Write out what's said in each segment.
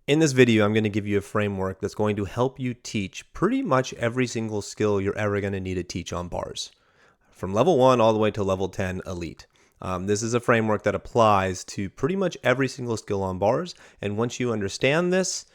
In this video, I'm going to give you a framework that's going to help you teach pretty much every single skill you're ever going to need to teach on bars, from level 1 all the way to level 10 elite. This is a framework that applies to pretty much every single skill on bars, and once you understand this,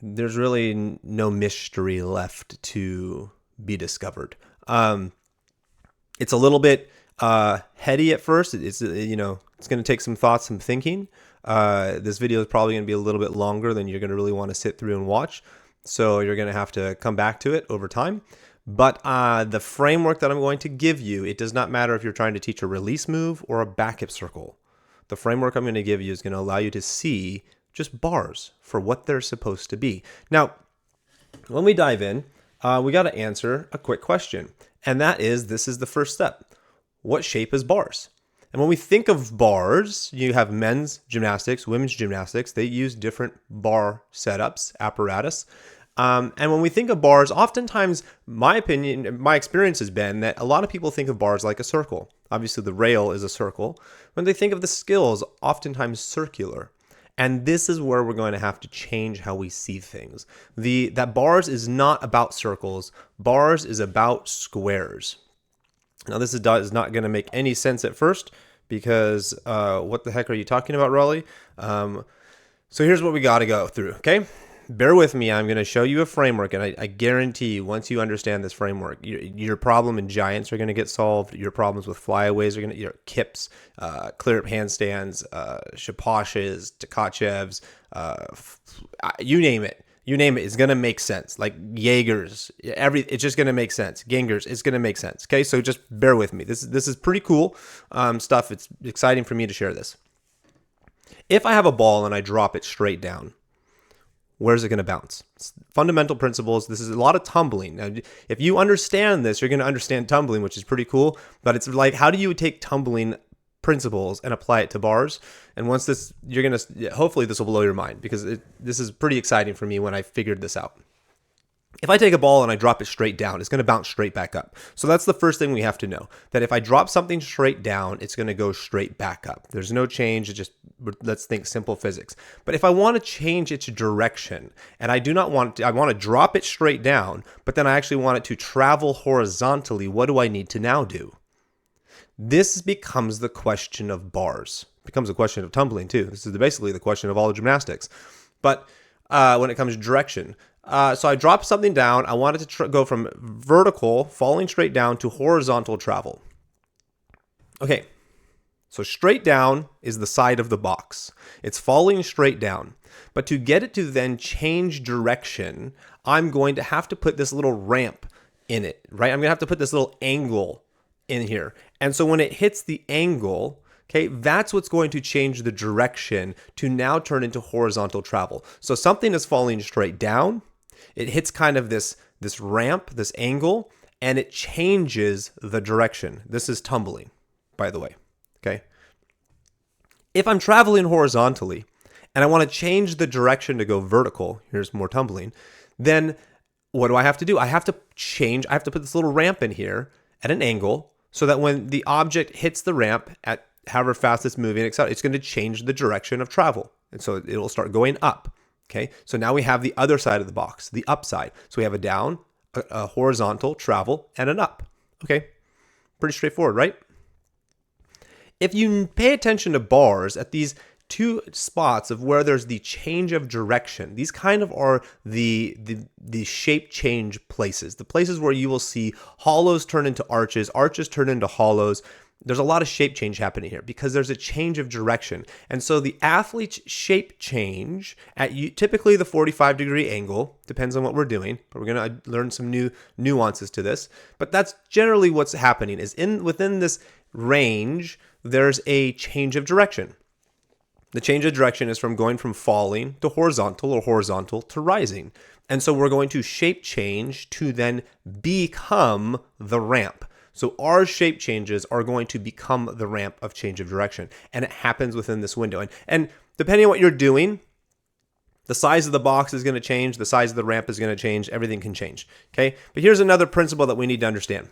there's really no mystery left to be discovered. It's a little bit heady at first. It's going to take some thoughts, some thinking. This video is probably going to be a little bit longer than you're going to really want to sit through and watch. So you're going to have to come back to it over time. But the framework that I'm going to give you, it does not matter if you're trying to teach a release move or a back hip circle. The framework I'm going to give you is going to allow you to see just bars for what they're supposed to be. Now, when we dive in, we got to answer a quick question. And that is, this is the first step. What shape is bars? And when we think of bars, you have men's gymnastics, women's gymnastics. They use different bar setups, apparatus. And when we think of bars, oftentimes, my experience has been that a lot of people think of bars like a circle. Obviously, the rail is a circle. When they think of the skills, oftentimes circular. And this is where we're going to have to change how we see things. That bars is not about circles. Bars is about squares. Now, this is not going to make any sense at first because what the heck are you talking about, Raleigh? So here's what we got to go through, okay? Bear with me. I'm going to show you a framework, and I guarantee you, once you understand this framework, your problem in giants are going to get solved. Your problems with flyaways are going to, your kips, clear up handstands, shapashes, takachevs, you name it. You name it, it's going to make sense. Like Jaegers, it's just going to make sense. Gangers, it's going to make sense. Okay, so just bear with me. This is pretty cool stuff. It's exciting for me to share this. If I have a ball and I drop it straight down, where's it going to bounce? It's fundamental principles. This is a lot of tumbling. Now, if you understand this, you're going to understand tumbling, which is pretty cool. But it's like, how do you take tumbling principles and apply it to bars? And once this, hopefully this will blow your mind, because this is pretty exciting for me when I figured this out. If I take a ball and I drop it straight down, it's going to bounce straight back up. So that's the first thing we have to know, that if I drop something straight down, it's going to go straight back up. There's no change. Let's think simple physics. But if I want to change its direction, and I want to drop it straight down, but then I actually want it to travel horizontally, what do I need to now do? This becomes the question of bars. It becomes a question of tumbling too. This is basically the question of all of gymnastics. But when it comes to direction, so I drop something down. I want it to go from vertical, falling straight down, to horizontal travel. Okay, so straight down is the side of the box. It's falling straight down. But to get it to then change direction, I'm going to have to put this little ramp in it, right? I'm going to have to put this little angle in here. And so when it hits the angle, okay, that's what's going to change the direction to now turn into horizontal travel. So something is falling straight down. It hits kind of this ramp, this angle, and it changes the direction. This is tumbling, by the way, okay? If I'm traveling horizontally and I want to change the direction to go vertical, here's more tumbling, then what do I have to do? I have to put this little ramp in here at an angle so that when the object hits the ramp at however fast it's moving, it's going to change the direction of travel. And so it'll start going up. Okay, so now we have the other side of the box, the up side. So we have a down, a horizontal travel, and an up. Okay, pretty straightforward, right? If you pay attention to bars at these two spots of where there's the change of direction, these kind of are the shape change places, the places where you will see hollows turn into arches, arches turn into hollows. There's a lot of shape change happening here because there's a change of direction. And so the athlete's shape change at typically the 45-degree angle, depends on what we're doing, but we're going to learn some new nuances to this. But that's generally what's happening is within this range, there's a change of direction. The change of direction is from going from falling to horizontal or horizontal to rising. And so we're going to shape change to then become the ramp. So our shape changes are going to become the ramp of change of direction. And it happens within this window. And depending on what you're doing, the size of the box is going to change. The size of the ramp is going to change. Everything can change. Okay. But here's another principle that we need to understand.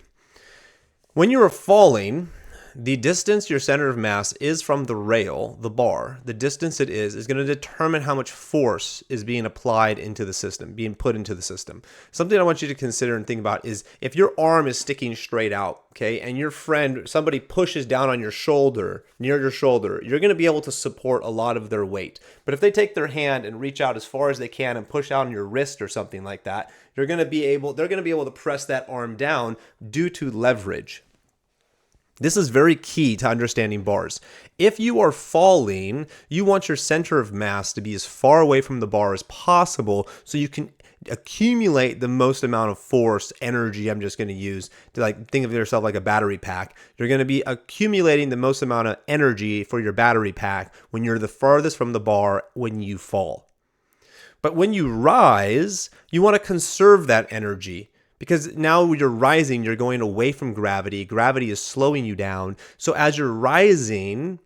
When you are falling, the distance your center of mass is from the rail, the bar, the distance it is going to determine how much force is being applied into the system, being put into the system. Something I want you to consider and think about is if your arm is sticking straight out, okay, and your friend, somebody pushes down on your shoulder, near your shoulder, you're going to be able to support a lot of their weight. But if they take their hand and reach out as far as they can and push out on your wrist or something like that, they're going to be able to press that arm down due to leverage. This is very key to understanding bars. If you are falling, you want your center of mass to be as far away from the bar as possible so you can accumulate the most amount of force, energy, I'm just going to use to think of yourself like a battery pack. You're going to be accumulating the most amount of energy for your battery pack when you're the farthest from the bar when you fall. But when you rise, you want to conserve that energy. Because now you're rising, you're going away from gravity. Gravity is slowing you down. So as you're rising,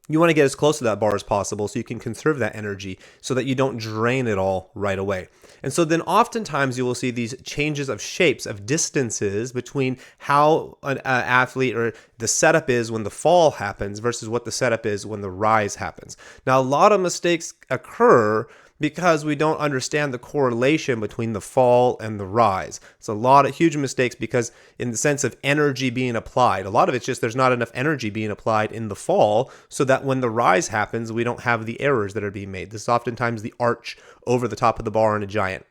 you want to get as close to that bar as possible so you can conserve that energy so that you don't drain it all right away. And so then oftentimes you will see these changes of shapes, of distances between how an athlete or the setup is when the fall happens versus what the setup is when the rise happens. Now, a lot of mistakes occur because we don't understand the correlation between the fall and the rise. It's a lot of huge mistakes because in the sense of energy being applied, a lot of it's just there's not enough energy being applied in the fall so that when the rise happens, we don't have the errors that are being made. This is oftentimes the arch over the top of the bar on a giant.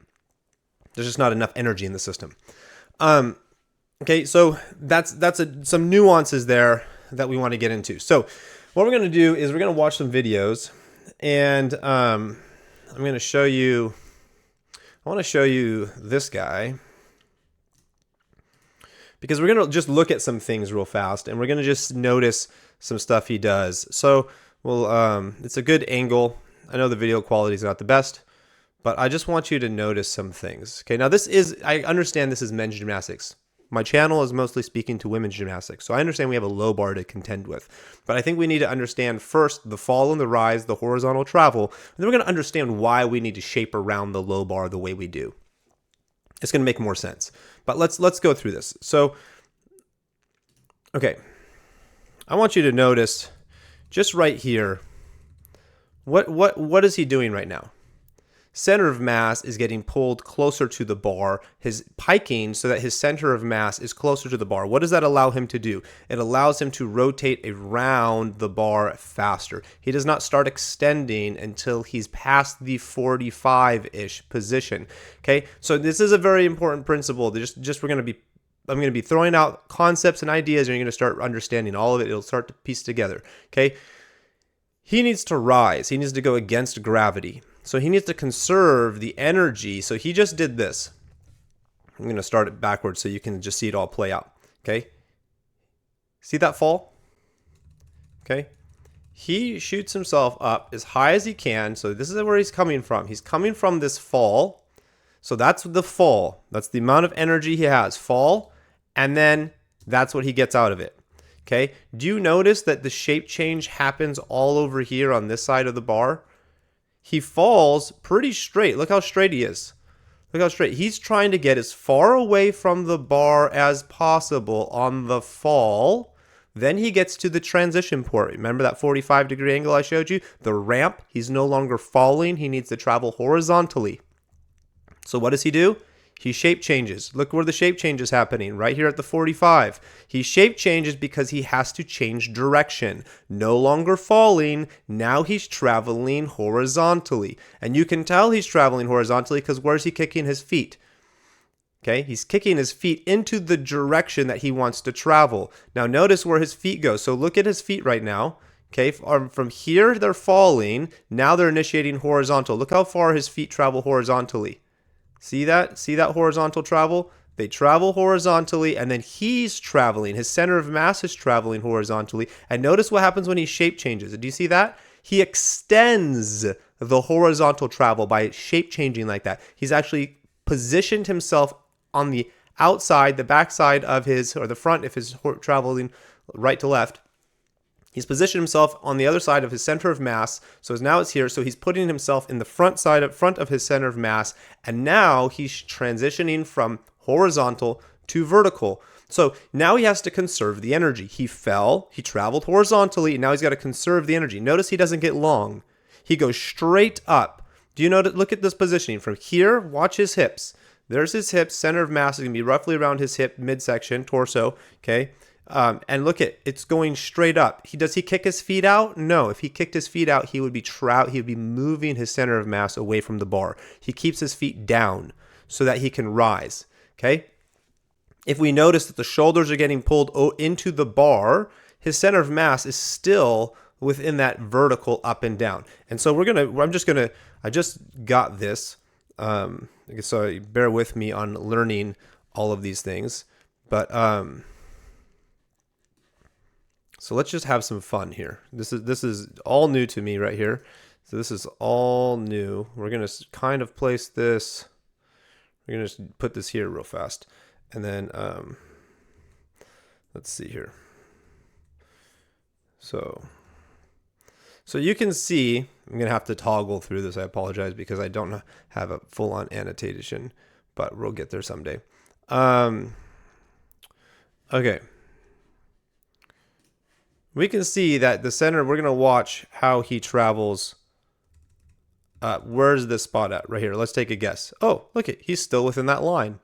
There's just not enough energy in the system. Okay, so that's some nuances there that we want to get into. So what we're going to do is we're going to watch some videos and I'm going to show you, I want to show you this guy because we're going to just look at some things real fast and we're going to just notice some stuff he does. So, it's a good angle. I know the video quality is not the best, but I just want you to notice some things. Okay, now I understand this is men's gymnastics. My channel is mostly speaking to women's gymnastics, so I understand we have a low bar to contend with. But I think we need to understand first the fall and the rise, the horizontal travel, and then we're going to understand why we need to shape around the low bar the way we do. It's going to make more sense. But let's go through this. So, okay, I want you to notice just right here, what is he doing right now? Center of mass is getting pulled closer to the bar, his piking so that his center of mass is closer to the bar. What does that allow him to do? It allows him to rotate around the bar faster. He does not start extending until he's past the 45-ish position. Okay, so this is a very important principle. I'm going to be throwing out concepts and ideas, and you're going to start understanding all of it. It'll start to piece together. Okay, he needs to rise. He needs to go against gravity. So he needs to conserve the energy. So he just did this. I'm going to start it backwards so you can just see it all play out. Okay. See that fall? Okay. He shoots himself up as high as he can. So this is where he's coming from. He's coming from this fall. So that's the fall. That's the amount of energy he has. Fall. And then that's what he gets out of it. Okay. Do you notice that the shape change happens all over here on this side of the bar? He falls pretty straight. Look how straight he is. Look how straight. He's trying to get as far away from the bar as possible on the fall. Then he gets to the transition point. Remember that 45-degree angle I showed you? The ramp. He's no longer falling. He needs to travel horizontally. So what does he do? He shape changes. Look where the shape change is happening, right here at the 45. He shape changes because he has to change direction. No longer falling, now he's traveling horizontally. And you can tell he's traveling horizontally because where's he kicking his feet? Okay, he's kicking his feet into the direction that he wants to travel. Now notice where his feet go. So look at his feet right now. Okay, from here they're falling. Now they're initiating horizontal. Look how far his feet travel horizontally. See that? See that horizontal travel? They travel horizontally, and then he's traveling. His center of mass is traveling horizontally. And notice what happens when he shape changes. Do you see that? He extends the horizontal travel by shape changing like that. He's actually positioned himself on the outside, the backside of his, or the front if he's traveling right to left. He's positioned himself on the other side of his center of mass. So now it's here. So he's putting himself in the front of his center of mass. And now he's transitioning from horizontal to vertical. So now he has to conserve the energy. He fell, he traveled horizontally, and now he's got to conserve the energy. Notice he doesn't get long. He goes straight up. Do you notice? Look at this positioning. From here, watch his hips. There's his hips. Center of mass is going to be roughly around his hip midsection, torso, okay? And look at it's going straight up. Does he kick his feet out? No. If he kicked his feet out, he would be moving his center of mass away from the bar. He keeps his feet down so that he can rise, okay? If we notice that the shoulders are getting pulled into the bar, his center of mass is still within that vertical up and down. And so I just got this. So bear with me on learning all of these things. But so let's just have some fun here. This is all new to me right here. So this is all new. We're going to kind of place this. We're going to just put this here real fast. And then let's see here. So you can see, I'm going to have to toggle through this. I apologize because I don't have a full-on annotation, but we'll get there someday. Okay. We can see that the center, we're going to watch how he travels. Where's this spot at? Right here. Let's take a guess. Oh, look it. He's still within that line.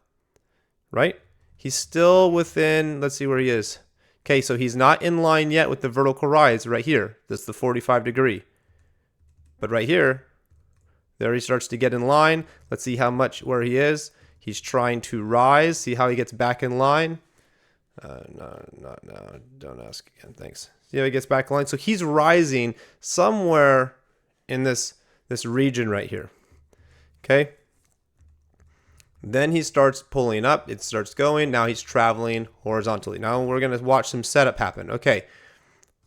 Right? He's still within, let's see where he is. Okay, so he's not in line yet with the vertical rise right here. That's the 45 degree. But right here, there he starts to get in line. Let's see where he is. He's trying to rise. See how he gets back in line? No, not now. Don't ask again. Thanks. See how he gets back in line? So he's rising somewhere in this region right here. Okay? Then he starts pulling up. It starts going. Now he's traveling horizontally. Now we're going to watch some setup happen. Okay.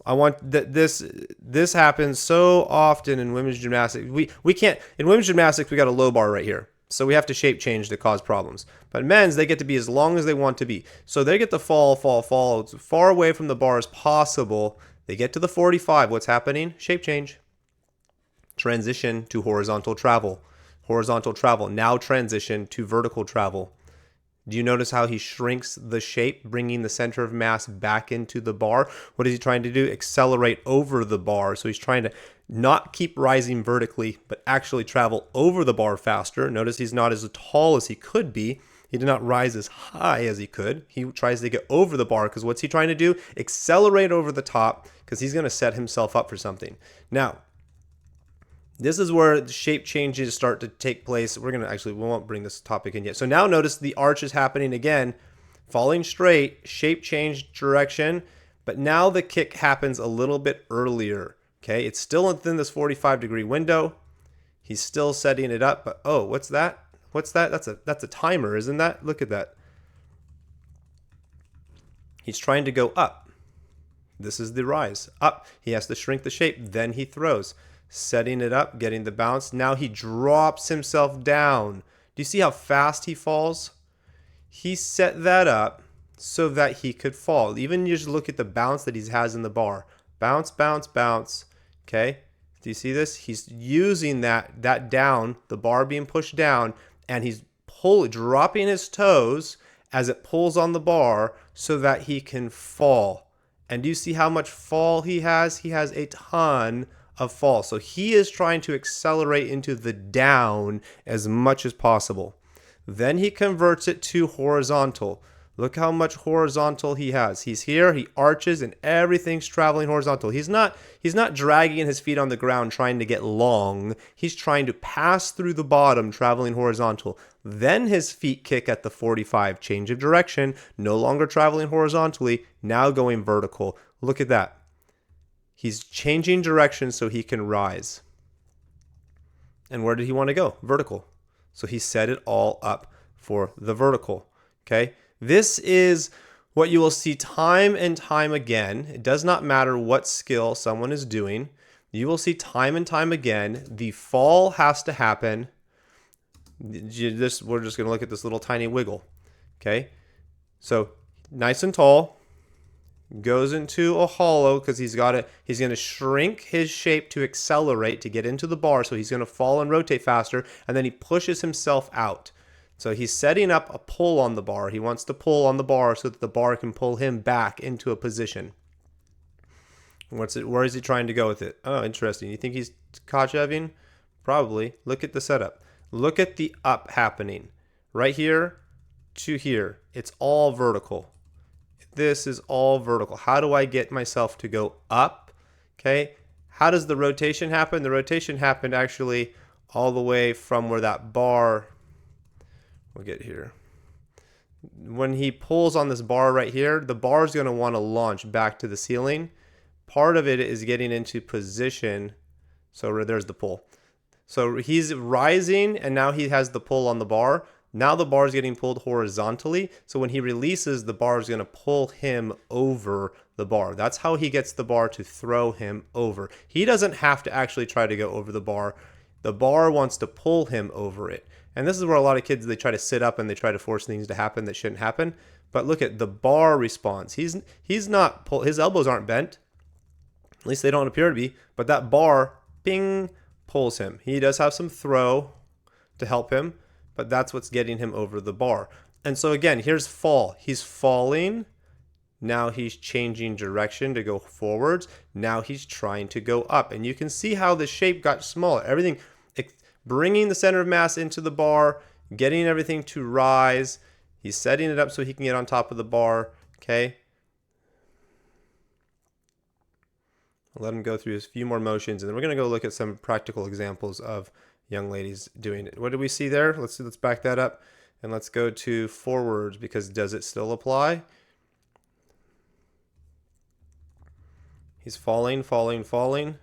I want this happens so often in women's gymnastics. We can't, in women's gymnastics, we got a low bar right here. So we have to shape change to cause problems. But men's, they get to be as long as they want to be. So they get to fall as far away from the bar as possible. They get to the 45. What's happening? Shape change. Transition to horizontal travel. Horizontal travel. Now transition to vertical travel. Do you notice how he shrinks the shape, bringing the center of mass back into the bar? What is he trying to do? Accelerate over the bar. So he's trying to not keep rising vertically, but actually travel over the bar faster. Notice he's not as tall as he could be. He did not rise as high as he could. He tries to get over the bar because what's he trying to do? Accelerate over the top because he's going to set himself up for something. Now, this is where the shape changes start to take place. We won't bring this topic in yet. So now notice the arch is happening again, falling straight, shape change direction, but now the kick happens a little bit earlier. Okay, it's still within this 45 degree window. He's still setting it up, but oh, what's that? What's that? That's a timer, isn't that? Look at that. He's trying to go up. This is the rise. Up. He has to shrink the shape, then he throws. Setting it up, getting the bounce. Now he drops himself down. Do you see how fast he falls? He set that up so that he could fall. Even you just look at the bounce that he has in the bar. Bounce, bounce, bounce. Okay? Do you see this? He's using that down, the bar being pushed down, and he's dropping his toes as it pulls on the bar so that he can fall. And do you see how much fall he has? He has a ton of fall. So he is trying to accelerate into the down as much as possible. Then he converts it to horizontal. Look how much horizontal he has. He's here, he arches, and everything's traveling horizontal. He's not dragging his feet on the ground trying to get long. He's trying to pass through the bottom, traveling horizontal. Then his feet kick at the 45, change of direction, no longer traveling horizontally, now going vertical. Look at that. He's changing direction so he can rise. And where did he want to go? Vertical. So he set it all up for the vertical. Okay? This is what you will see time and time again. It does not matter what skill someone is doing. You will see time and time again. The fall has to happen. We're just going to look at this little tiny wiggle. Okay? So nice and tall. Goes into a hollow because he's going to shrink his shape to accelerate to get into the bar. So he's going to fall and rotate faster. And then he pushes himself out. So he's setting up a pull on the bar. He wants to pull on the bar so that the bar can pull him back into a position. Where is he trying to go with it? Oh, interesting. You think he's Kocheving? Probably. Look at the setup. Look at the up happening. Right here to here. It's all vertical. This is all vertical. How do I get myself to go up? Okay. How does the rotation happen? The rotation happened actually all the way from where that bar, we'll get here. When he pulls on this bar right here, the bar is going to want to launch back to the ceiling. Part of it is getting into position. So there's the pull. So he's rising and now he has the pull on the bar. Now the bar is getting pulled horizontally. So when he releases, the bar is going to pull him over the bar. That's how he gets the bar to throw him over. He doesn't have to actually try to go over the bar. The bar wants to pull him over it. And this is where a lot of kids, they try to sit up and they try to force things to happen that shouldn't happen. But look at the bar response. He's not his elbows aren't bent. At least they don't appear to be. But that bar, ping, pulls him. He does have some throw to help him, but that's what's getting him over the bar. And so again, here's fall. He's falling. Now he's changing direction to go forwards. Now he's trying to go up. And you can see how the shape got smaller. Everything, bringing the center of mass into the bar, getting everything to rise. He's setting it up so he can get on top of the bar. Okay. I'll let him go through a few more motions, and then we're going to go look at some practical examples of young ladies doing it. What did we see there? Let's back that up, and let's go to forwards, because does it still apply? He's falling, falling, falling.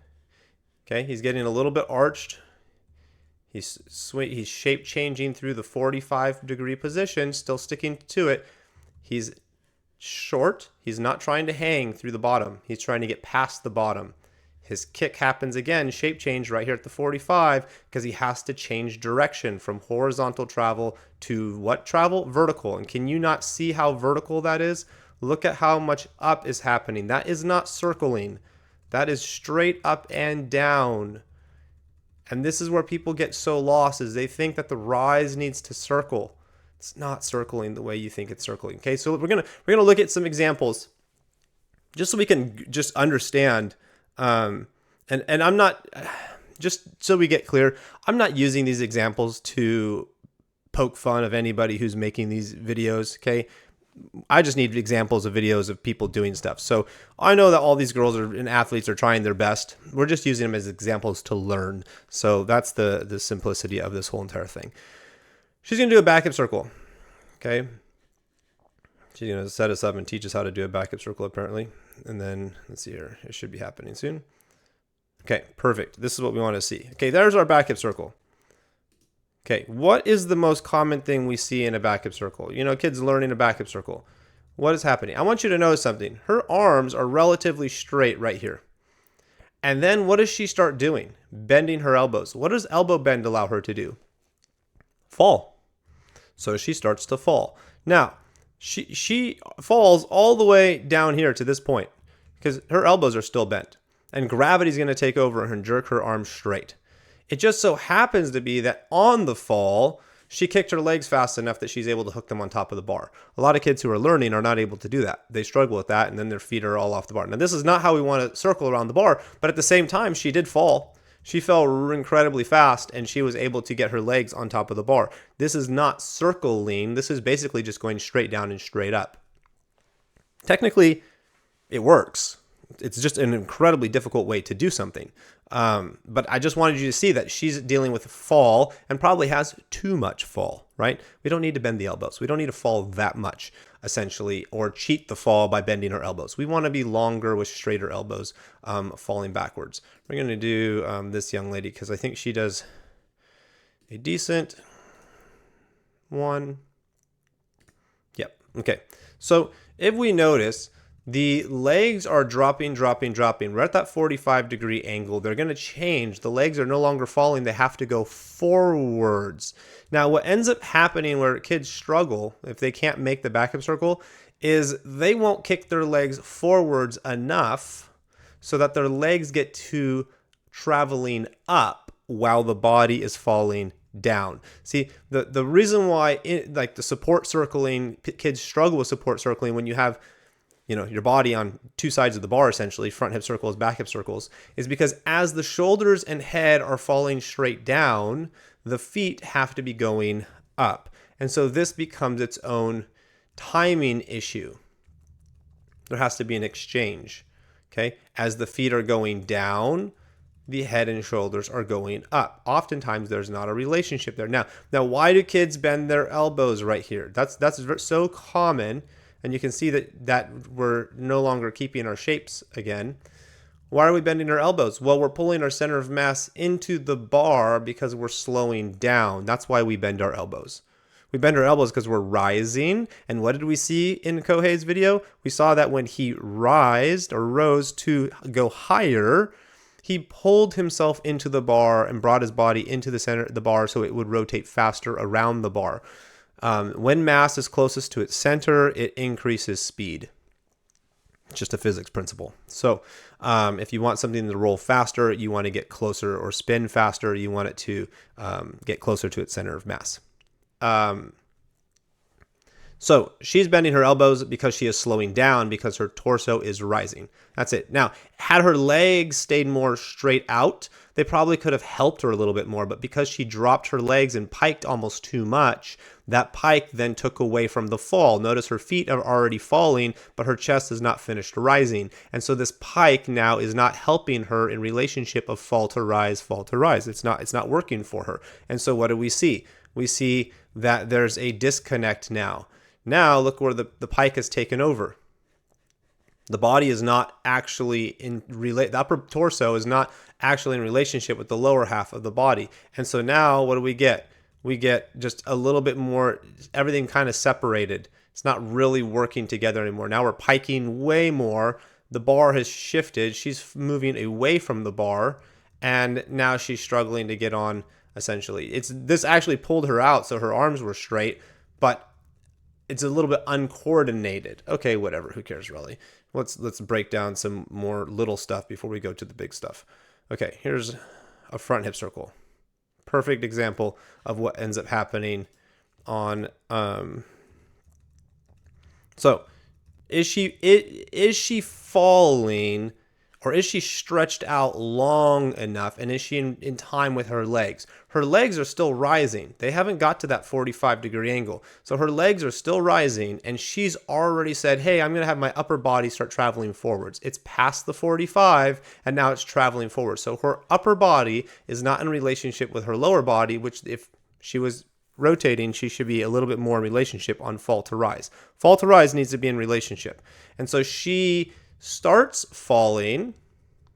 Okay, he's getting a little bit arched. He's shape changing through the 45-degree position, still sticking to it. He's short. He's not trying to hang through the bottom. He's trying to get past the bottom. His kick happens again, shape change right here at the 45, because he has to change direction from horizontal travel to what travel? Vertical. And can you not see how vertical that is? Look at how much up is happening. That is not circling. That is straight up and down. And this is where people get so lost, is they think that the rise needs to circle. It's not circling the way you think it's circling. Okay, so we're gonna look at some examples, just so we can just understand. And I'm not, just so we get clear, I'm not using these examples to poke fun of anybody who's making these videos. Okay, I just need examples of videos of people doing stuff. So I know that all these girls and athletes are trying their best. We're just using them as examples to learn. So that's the simplicity of this whole entire thing. She's going to do a backup circle. Okay. She's going to set us up and teach us how to do a backup circle, apparently. And then let's see here. It should be happening soon. Okay, perfect. This is what we want to see. Okay, there's our backup circle. Okay, what is the most common thing we see in a backup circle? You know, kids learning a backup circle. What is happening? I want you to notice something. Her arms are relatively straight right here. And then what does she start doing? Bending her elbows. What does elbow bend allow her to do? Fall. So she starts to fall. Now, she falls all the way down here to this point because her elbows are still bent. And gravity is going to take over and jerk her arms straight. It just so happens to be that on the fall, she kicked her legs fast enough that she's able to hook them on top of the bar. A lot of kids who are learning are not able to do that. They struggle with that, and then their feet are all off the bar. Now, this is not how we want to circle around the bar, but at the same time, she did fall. She fell incredibly fast, and she was able to get her legs on top of the bar. This is not circling. This is basically just going straight down and straight up. Technically, it works. It's just an incredibly difficult way to do something. But I just wanted you to see that she's dealing with fall and probably has too much fall, right? We don't need to bend the elbows. We don't need to fall that much, essentially, or cheat the fall by bending her elbows. We want to be longer with straighter elbows, falling backwards. We're going to do this young lady because I think she does a decent one. Yep. Okay. So if we notice, the legs are dropping. We're at that 45-degree angle. They're going to change. The legs are no longer falling. They have to go forwards. Now, what ends up happening where kids struggle, if they can't make the backup circle, is they won't kick their legs forwards enough so that their legs get to traveling up while the body is falling down. See, the reason why like the support circling, kids struggle with support circling when you have, you know, your body on two sides of the bar, essentially front hip circles, back hip circles, is because as the shoulders and head are falling straight down, the feet have to be going up. And so this becomes its own timing issue. There has to be an exchange. Okay, as the feet are going down, the head and shoulders are going up. Oftentimes there's not a relationship there. Now why do kids bend their elbows right here? That's so common, and you can see that we're no longer keeping our shapes again. Why are we bending our elbows? Well, we're pulling our center of mass into the bar because we're slowing down. That's why we bend our elbows. We bend our elbows because we're rising. And what did we see in Kohei's video? We saw that when he rose to go higher, he pulled himself into the bar and brought his body into the center of the bar so it would rotate faster around the bar. When mass is closest to its center, it increases speed. It's just a physics principle. So if you want something to roll faster, you want to get closer, or spin faster, you want it to get closer to its center of mass. So she's bending her elbows because she is slowing down because her torso is rising. That's it. Now, had her legs stayed more straight out, they probably could have helped her a little bit more, but because she dropped her legs and piked almost too much, that pike then took away from the fall. Notice her feet are already falling, but her chest is not finished rising. And so this pike now is not helping her in relationship of fall to rise, fall to rise. It's not working for her. And so what do we see? We see that there's a disconnect now. Now look where the pike has taken over. The body is not actually the upper torso is not actually in relationship with the lower half of the body. And so now what do we get? We get just a little bit more, everything kind of separated. It's not really working together anymore. Now we're piking way more. The bar has shifted. She's moving away from the bar, and now she's struggling to get on, essentially. This actually pulled her out, so her arms were straight, but it's a little bit uncoordinated. Okay, whatever. Who cares, really? Let's break down some more little stuff before we go to the big stuff. Okay, here's a front hip circle. Perfect example of what ends up happening on. So, is she falling, or is she stretched out long enough, and is she in time with her legs? Her legs are still rising. They haven't got to that 45-degree angle. So her legs are still rising, and she's already said, hey, I'm going to have my upper body start traveling forwards. It's past the 45, and now it's traveling forward. So her upper body is not in relationship with her lower body, which if she was rotating, she should be a little bit more in relationship on fall to rise. Fall to rise needs to be in relationship. And so she starts falling.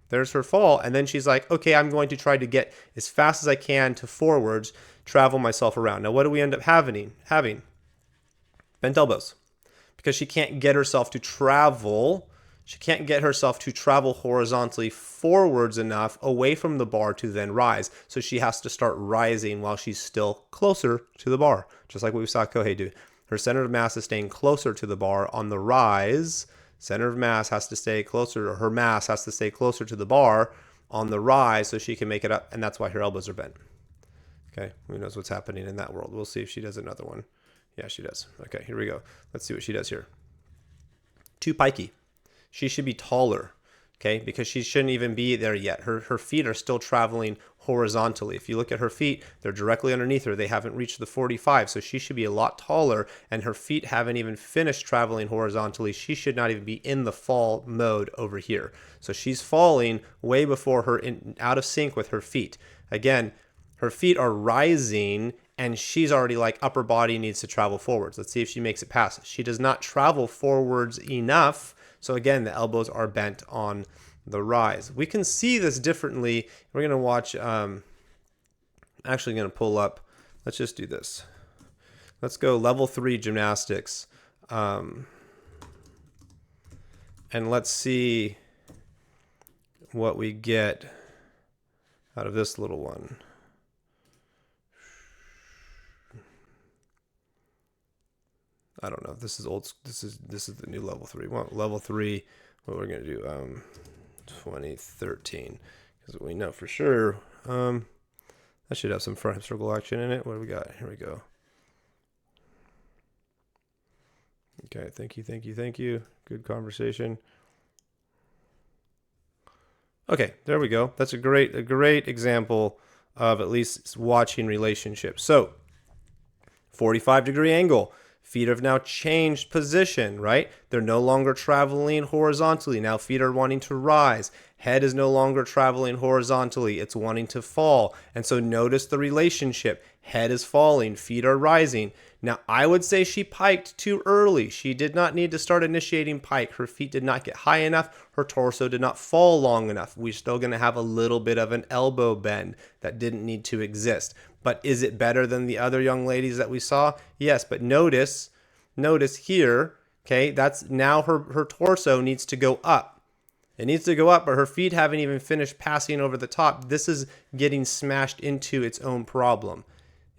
There's her fall. And then she's like, okay, I'm going to try to get as fast as I can to forwards, travel myself around. Now, what do we end up having? Bent elbows. Because she can't get herself to travel. She can't get herself to travel horizontally forwards enough away from the bar to then rise. So she has to start rising while she's still closer to the bar, just like what we saw Kohei do. Her center of mass is staying closer to the bar on the rise. Center of mass has to stay closer, or her mass has to stay closer to the bar on the rise so she can make it up, and that's why her elbows are bent. Okay, who knows what's happening in that world? We'll see if she does another one. Yeah, she does. Okay, here we go. Let's see what she does here. Too pikey. She should be taller, okay, because she shouldn't even be there yet. Her feet are still traveling horizontally. If you look at her feet, they're directly underneath her. They haven't reached the 45, so she should be a lot taller, and her feet haven't even finished traveling horizontally. She should not even be in the fall mode over here. So she's falling way before her, out of sync with her feet. Again, her feet are rising, and she's already like upper body needs to travel forwards. Let's see if she makes it past. She does not travel forwards enough. So again, the elbows are bent on the rise. We can see this differently. We're going to watch, actually going to pull up. Let's just do this. Let's go level 3 gymnastics. And let's see what we get out of this little one. I don't know. This is old. This is the new level 3. Well, level 3. What we're gonna do? 2013, because we know for sure. That should have some front hip circle action in it. What do we got? Here we go. Okay, thank you, thank you, thank you. Good conversation. Okay, there we go. That's a great example of at least watching relationships. So 45-degree angle. Feet have now changed position, right? They're no longer traveling horizontally. Now feet are wanting to rise. Head is no longer traveling horizontally. It's wanting to fall. And so notice the relationship. Head is falling. Feet are rising. Now, I would say she piked too early. She did not need to start initiating pike. Her feet did not get high enough. Her torso did not fall long enough. We're still going to have a little bit of an elbow bend that didn't need to exist. But is it better than the other young ladies that we saw? Yes, but notice here, okay, that's now her torso needs to go up. It needs to go up, but her feet haven't even finished passing over the top. This is getting smashed into its own problem.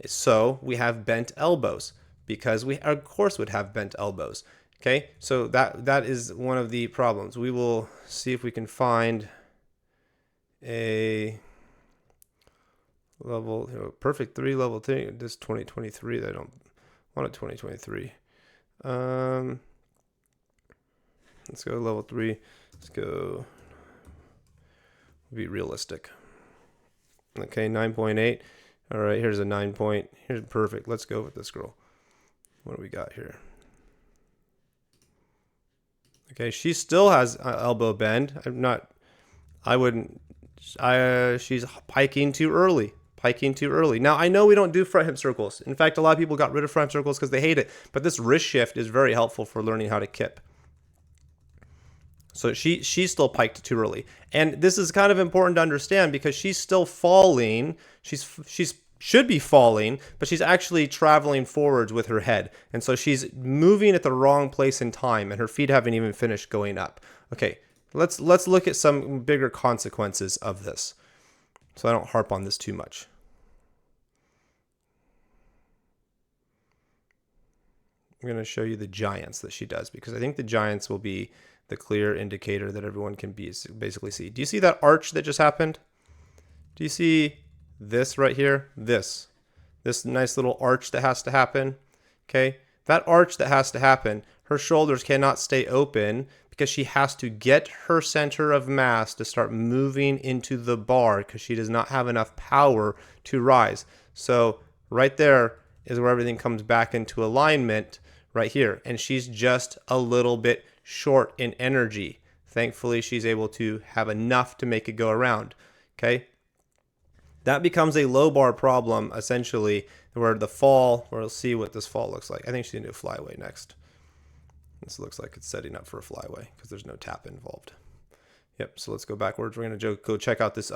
So we have bent elbows because we, of course, would have bent elbows. Okay, so that is one of the problems. We will see if we can find a level, perfect 3 level thing. This 2023. I don't want a 2023. Let's go level 3. Let's go. Be realistic. Okay, 9.8. All right, here's a 9 point. Here's perfect. Let's go with this girl. What do we got here? Okay, she still has elbow bend. She's piking too early. Now, I know we don't do front hip circles. In fact, a lot of people got rid of front hip circles because they hate it. But this wrist shift is very helpful for learning how to kip. So she's still piked too early. And this is kind of important to understand because she's still falling. She's should be falling, but she's actually traveling forwards with her head. And so she's moving at the wrong place in time, and her feet haven't even finished going up. Okay, let's look at some bigger consequences of this, so I don't harp on this too much. I'm going to show you the giants that she does, because I think the giants will be the clear indicator that everyone can basically see. Do you see that arch that just happened? Do you see this right here? This nice little arch that has to happen. Okay, that arch that has to happen, her shoulders cannot stay open because she has to get her center of mass to start moving into the bar because she does not have enough power to rise. So right there is where everything comes back into alignment right here. And she's just a little bit short in energy. Thankfully, she's able to have enough to make it go around. Okay. That becomes a low bar problem, essentially, where the fall, we'll see what this fall looks like. I think she's going to do a flyway next. This looks like it's setting up for a flyway because there's no tap involved. Yep, so let's go backwards. We're going to go check out this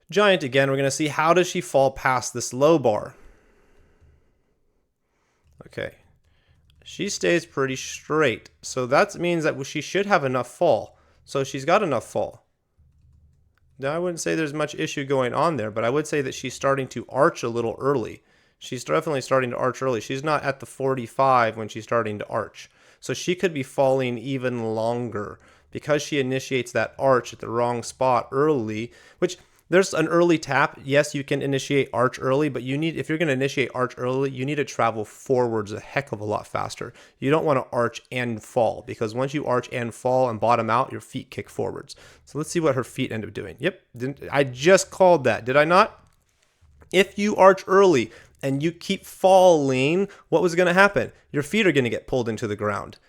giant again. We're going to see how does she fall past this low bar. Okay, she stays pretty straight. So that means that she should have enough fall. So she's got enough fall. Now, I wouldn't say there's much issue going on there, but I would say that she's starting to arch a little early. She's definitely starting to arch early. She's not at the 45 when she's starting to arch. So she could be falling even longer because she initiates that arch at the wrong spot early, which there's an early tap. Yes, you can initiate arch early, but if you're going to initiate arch early, you need to travel forwards a heck of a lot faster. You don't want to arch and fall because once you arch and fall and bottom out, your feet kick forwards. So let's see what her feet end up doing. Yep, I just called that, did I not? If you arch early and you keep falling, what was going to happen? Your feet are going to get pulled into the ground.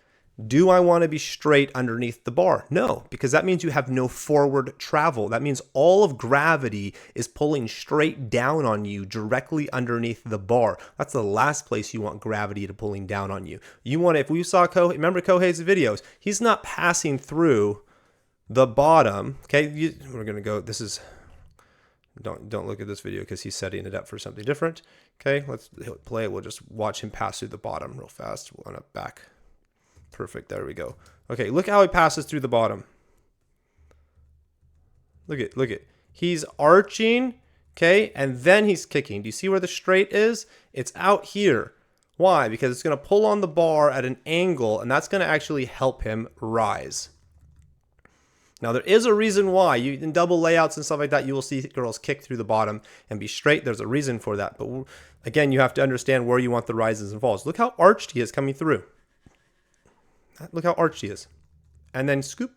Do I want to be straight underneath the bar? No, because that means you have no forward travel. That means all of gravity is pulling straight down on you directly underneath the bar. That's the last place you want gravity to pulling down on you. You want, if we saw remember Kohei's videos, he's not passing through the bottom. Okay, we're going to go, this is, don't look at this video because he's setting it up for something different. Okay, let's play it. We'll just watch him pass through the bottom real fast. We'll end up back. Perfect. There we go. Okay, look how he passes through the bottom. Look at. He's arching, okay, and then he's kicking. Do you see where the straight is? It's out here. Why? Because it's going to pull on the bar at an angle, and that's going to actually help him rise. Now, there is a reason why. In double layouts and stuff like that, you will see girls kick through the bottom and be straight. There's a reason for that. But again, you have to understand where you want the rises and falls. Look how arched he is coming through. Look how arched he is. And then scoop.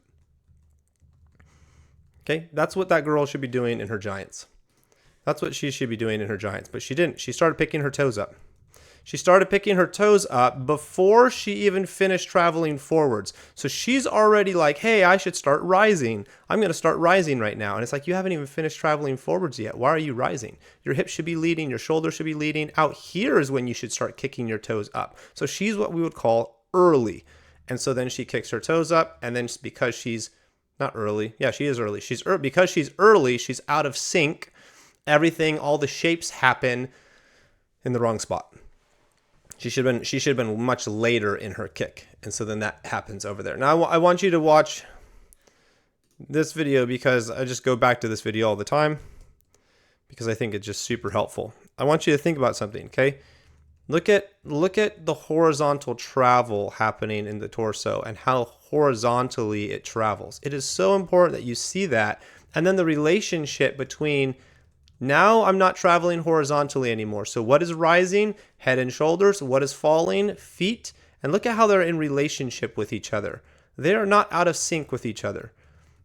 Okay, that's what that girl should be doing in her giants. That's what she should be doing in her giants. But she didn't. She started picking her toes up. She started picking her toes up before she even finished traveling forwards. So she's already like, hey, I should start rising. I'm going to start rising right now. And it's like, you haven't even finished traveling forwards yet. Why are you rising? Your hips should be leading. Your shoulders should be leading. Out here is when you should start kicking your toes up. So she's what we would call early. And so then she kicks her toes up. And then because she's not early. Yeah, she is early. Because she's early, she's out of sync. Everything, all the shapes happen in the wrong spot. She should have been much later in her kick. And so then that happens over there. Now I want you to watch this video because I just go back to this video all the time because I think it's just super helpful. I want you to think about something, okay? Look at the horizontal travel happening in the torso and how horizontally it travels. It is so important that you see that. And then the relationship between now I'm not traveling horizontally anymore. So what is rising? Head and shoulders. What is falling? Feet. And look at how they're in relationship with each other. They are not out of sync with each other.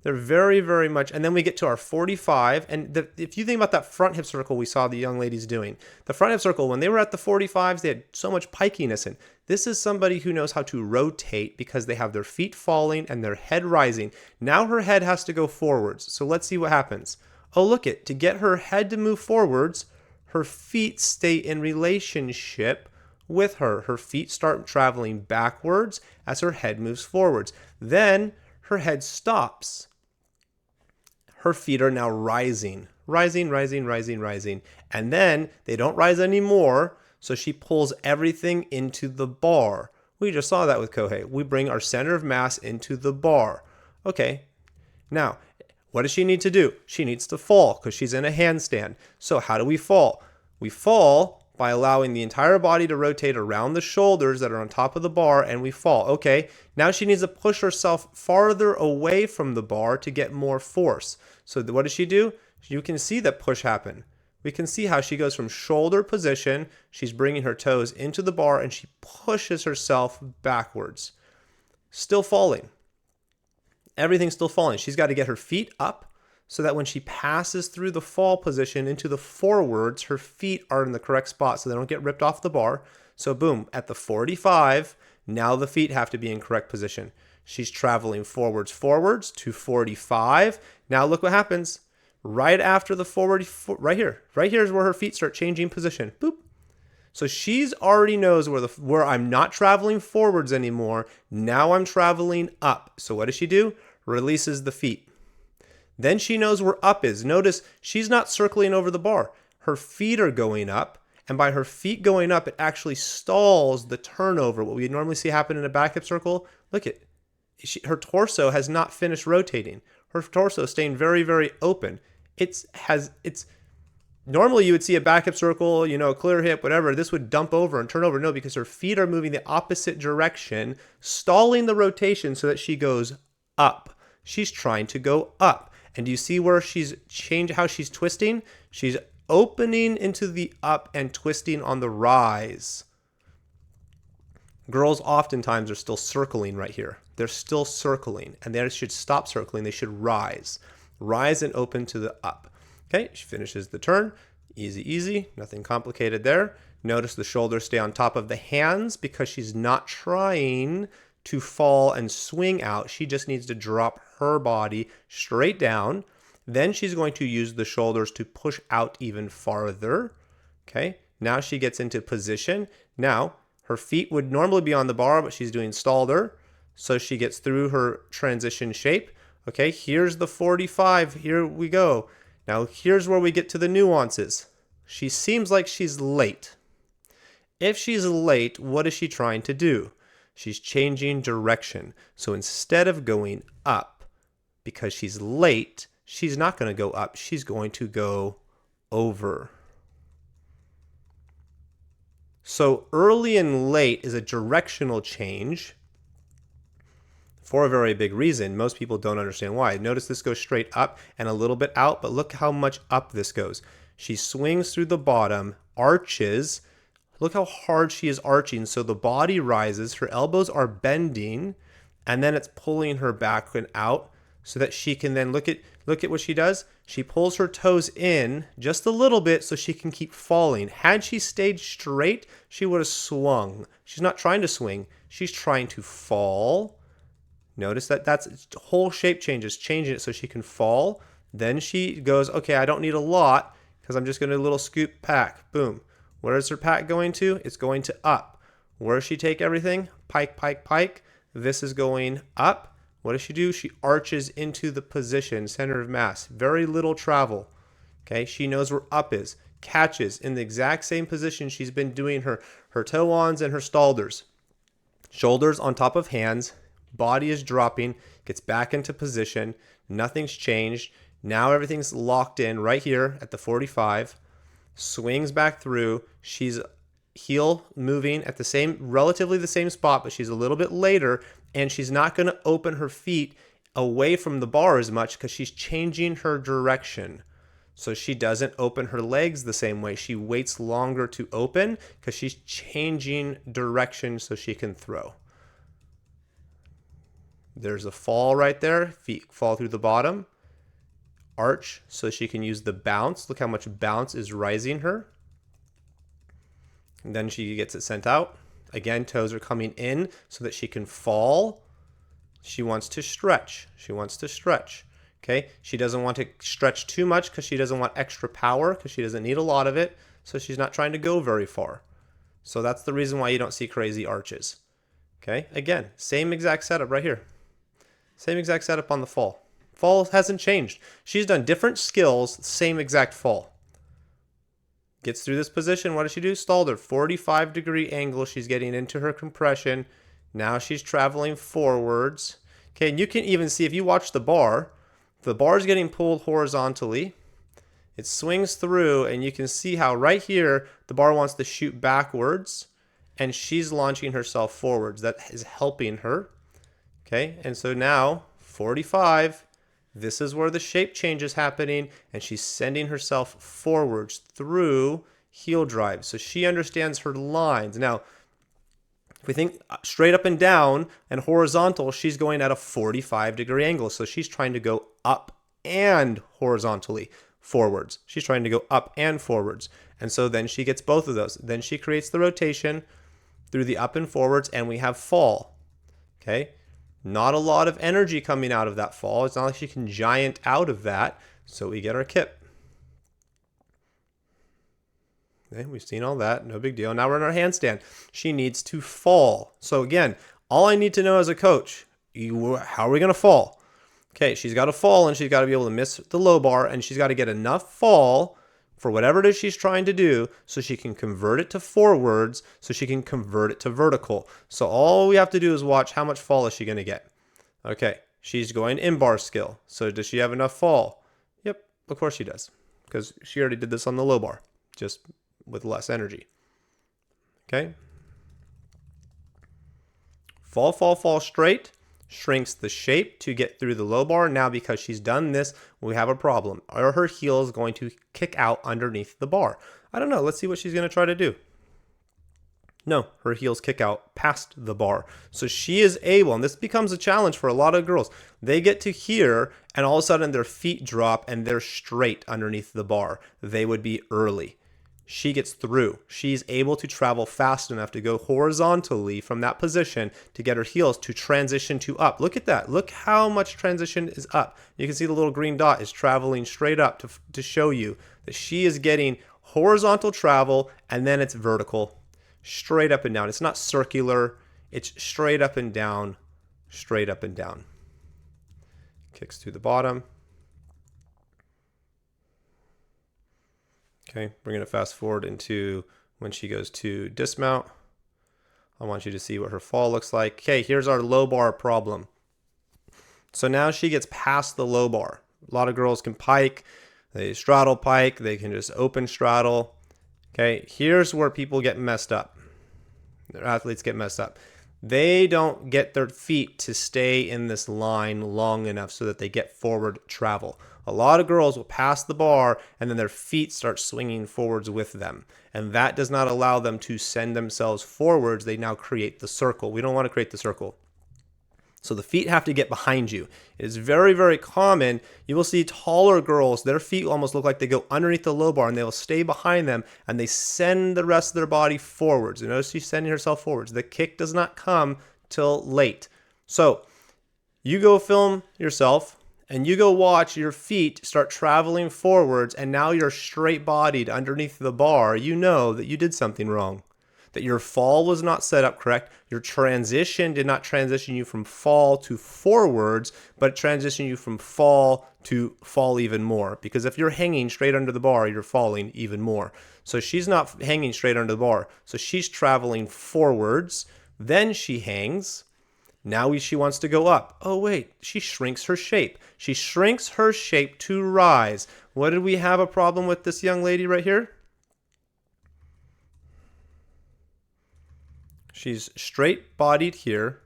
They're very, very much. And then we get to our 45. And if you think about that front hip circle we saw the young ladies doing, the front hip circle, when they were at the 45s, they had so much pikiness in. This is somebody who knows how to rotate because they have their feet falling and their head rising. Now her head has to go forwards. So let's see what happens. Oh, look it. To get her head to move forwards, her feet stay in relationship with her. Her feet start traveling backwards as her head moves forwards. Then her head stops. Her feet are now rising. Rising. And then they don't rise anymore, so she pulls everything into the bar. We just saw that with Kohei. We bring our center of mass into the bar. Okay, now, what does she need to do? She needs to fall because she's in a handstand. So how do we fall? We fall by allowing the entire body to rotate around the shoulders that are on top of the bar, and we fall. Okay, now she needs to push herself farther away from the bar to get more force. So what does she do? You can see that push happen. We can see how she goes from shoulder position, she's bringing her toes into the bar, and she pushes herself backwards. Still falling. Everything's still falling. She's got to get her feet up so that when she passes through the fall position into the forwards, her feet are in the correct spot so they don't get ripped off the bar. So boom, at the 45, now the feet have to be in correct position. She's traveling forwards to 45. Now look what happens. Right after the forward, right here is where her feet start changing position. Boop. So she's already knows where I'm not traveling forwards anymore. Now I'm traveling up. So what does she do? Releases the feet. Then she knows where up is. Notice she's not circling over the bar. Her feet are going up. And by her feet going up, it actually stalls the turnover. What we normally see happen in a back hip circle. Look at her torso has not finished rotating. Her torso is staying very, very open. Normally you would see a back hip circle, a clear hip, whatever. This would dump over and turn over. No, because her feet are moving the opposite direction, stalling the rotation so that she goes up. She's trying to go up. And do you see where she's changed how she's twisting? She's opening into the up and twisting on the rise. Girls oftentimes are still circling right here. They're still circling, and they should stop circling. They should rise. Rise and open to the up. Okay, she finishes the turn. Easy, nothing complicated there. Notice the shoulders stay on top of the hands because she's not trying to fall and swing out. She just needs to drop her body straight down. Then she's going to use the shoulders to push out even farther. Okay, now she gets into position. Now, her feet would normally be on the bar, but she's doing stalder. So she gets through her transition shape. Okay, here's the 45. Here we go. Now, here's where we get to the nuances. She seems like she's late. If she's late, what is she trying to do? She's changing direction. So instead of going up, because she's late, she's not going to go up. She's going to go over. So early and late is a directional change. for a very big reason. Most people don't understand why. Notice this goes straight up and a little bit out, but look how much up this goes. She swings through the bottom, arches. Look how hard she is arching. So the body rises, her elbows are bending, and then it's pulling her back and out so that she can then look at what she does. She pulls her toes in just a little bit so she can keep falling. Had she stayed straight, she would have swung. She's not trying to swing. She's trying to fall. Notice that that's whole shape changes, changing it so she can fall. Then she goes, okay, I don't need a lot because I'm just going to do a little scoop pack. Boom. Where is her pack going to? It's going to up. Where does she take everything? Pike, pike, pike. This is going up. What does she do? She arches into the position, center of mass. Very little travel. Okay, she knows where up is. Catches in the exact same position she's been doing her toe-ons and her stalders. Shoulders on top of hands. Body is dropping, gets back into position. Nothing's changed. Now everything's locked in right here at the 45. Swings back through. She's heel moving at the same, relatively the same spot, but she's a little bit later, and she's not going to open her feet away from the bar as much because she's changing her direction. So she doesn't open her legs the same way. She waits longer to open because she's changing direction so she can throw. There's a fall right there. Feet fall through the bottom. Arch so she can use the bounce. Look how much bounce is rising her. And then she gets it sent out. Again, toes are coming in so that she can fall. She wants to stretch. She wants to stretch. Okay. She doesn't want to stretch too much because she doesn't want extra power because she doesn't need a lot of it. So she's not trying to go very far. So that's the reason why you don't see crazy arches. Okay. Again, same exact setup right here. Same exact setup on the fall. Fall hasn't changed. She's done different skills, same exact fall. Gets through this position. What does she do? Stalled her. 45-degree angle. She's getting into her compression. Now she's traveling forwards. Okay, and you can even see if you watch the bar is getting pulled horizontally. It swings through, and you can see how right here the bar wants to shoot backwards, and she's launching herself forwards. That is helping her. Okay, and so now 45, this is where the shape change is happening, and she's sending herself forwards through heel drive. So she understands her lines. Now, if we think straight up and down and horizontal, she's going at a 45-degree angle. So she's trying to go up and horizontally forwards. She's trying to go up and forwards. And so then she gets both of those. Then she creates the rotation through the up and forwards, and we have fall. Okay. Not a lot of energy coming out of that fall. It's not like she can giant out of that. So we get our kip. Okay, we've seen all that. No big deal. Now we're in our handstand. She needs to fall. So again, all I need to know as a coach, how are we going to fall? Okay, she's got to fall, and she's got to be able to miss the low bar, and she's got to get enough fall for whatever it is she's trying to do so she can convert it to forwards, so she can convert it to vertical. So all we have to do is watch how much fall is she going to get. Okay, she's going in bar skill. So does she have enough fall? Yep, of course she does, because she already did this on the low bar, just with less energy. Okay. Fall, fall, fall straight. Shrinks the shape to get through the low bar. Now, because she's done this, we have a problem. Are her heels going to kick out underneath the bar? I don't know. Let's see what she's going to try to do. No, her heels kick out past the bar. So she is able, and this becomes a challenge for a lot of girls. They get to here, and all of a sudden their feet drop, and they're straight underneath the bar. They would be early. She gets through. She's able to travel fast enough to go horizontally from that position to get her heels to transition to up. Look at that. Look how much transition is up. You can see the little green dot is traveling straight up to show you that she is getting horizontal travel, and then it's vertical, straight up and down. It's not circular. It's straight up and down, straight up and down. Kicks to the bottom. Okay, we're going to fast forward into when she goes to dismount. I want you to see what her fall looks like. Okay, here's our low bar problem. So now she gets past the low bar. A lot of girls can pike. They straddle pike. They can just open straddle. Okay, here's where people get messed up. Their athletes get messed up. They don't get their feet to stay in this line long enough so that they get forward travel. A lot of girls will pass the bar and then their feet start swinging forwards with them. And that does not allow them to send themselves forwards. They now create the circle. We don't want to create the circle. So the feet have to get behind you. It is very, very common. You will see taller girls, their feet almost look like they go underneath the low bar and they will stay behind them and they send the rest of their body forwards. You notice she's sending herself forwards. The kick does not come till late. So you go film yourself and you go watch your feet start traveling forwards and now you're straight bodied underneath the bar. You know that you did something wrong, that your fall was not set up correct. Your transition did not transition you from fall to forwards, but it transitioned you from fall to fall even more. Because if you're hanging straight under the bar, you're falling even more. So she's not hanging straight under the bar. So she's traveling forwards. Then she hangs. Now she wants to go up. Oh, wait, she shrinks her shape. She shrinks her shape to rise. What did we have a problem with this young lady right here? She's straight bodied here.